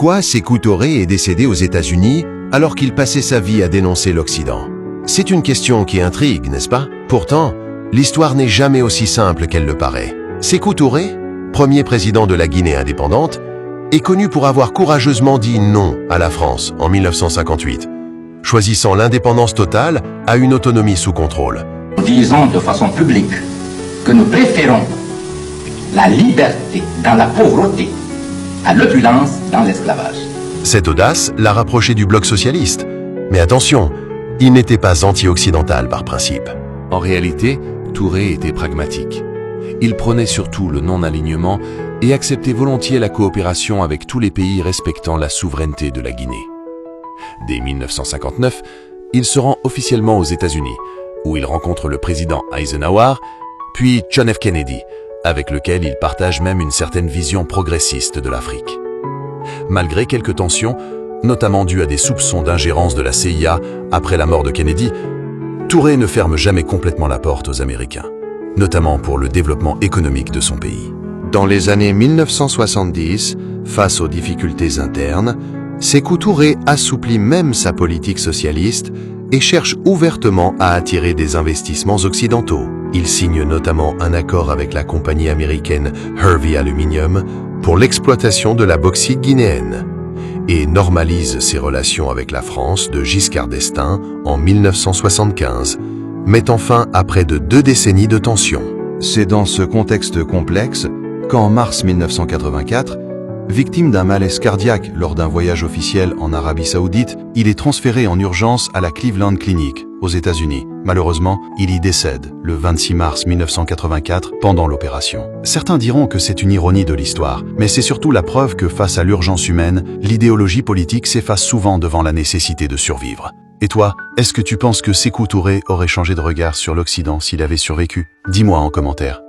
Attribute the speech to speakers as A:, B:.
A: Pourquoi Sékou Touré est décédé aux États-Unis alors qu'il passait sa vie à dénoncer l'Occident? C'est une question qui intrigue, n'est-ce pas? Pourtant, l'histoire n'est jamais aussi simple qu'elle le paraît. Sékou Touré, premier président de la Guinée indépendante, est connu pour avoir courageusement dit non à la France en 1958, choisissant l'indépendance totale à une autonomie sous contrôle.
B: Nous disons de façon publique que nous préférons la liberté dans la pauvreté à l'opulence dans l'esclavage.
A: Cette audace l'a rapproché du bloc socialiste. Mais attention, il n'était pas anti-occidental par principe.
C: En réalité, Touré était pragmatique. Il prônait surtout le non-alignement et acceptait volontiers la coopération avec tous les pays respectant la souveraineté de la Guinée. Dès 1959, il se rend officiellement aux États-Unis, où il rencontre le président Eisenhower, puis John F. Kennedy, avec lequel il partage même une certaine vision progressiste de l'Afrique. Malgré quelques tensions, notamment dues à des soupçons d'ingérence de la CIA après la mort de Kennedy, Touré ne ferme jamais complètement la porte aux Américains, notamment pour le développement économique de son pays. Dans les années 1970, face aux difficultés internes, Sékou Touré assouplit même sa politique socialiste et cherche ouvertement à attirer des investissements occidentaux. Il signe notamment un accord avec la compagnie américaine Hervey Aluminium pour l'exploitation de la bauxite guinéenne et normalise ses relations avec la France de Giscard d'Estaing en 1975, mettant fin à près de 2 décennies de tensions. C'est dans ce contexte complexe qu'en mars 1984, victime d'un malaise cardiaque lors d'un voyage officiel en Arabie Saoudite, il est transféré en urgence à la Cleveland Clinic, aux États-Unis. Malheureusement, il y décède le 26 mars 1984 pendant l'opération. Certains diront que c'est une ironie de l'histoire, mais c'est surtout la preuve que face à l'urgence humaine, l'idéologie politique s'efface souvent devant la nécessité de survivre. Et toi, est-ce que tu penses que Sékou Touré aurait changé de regard sur l'Occident s'il avait survécu? Dis-moi en commentaire.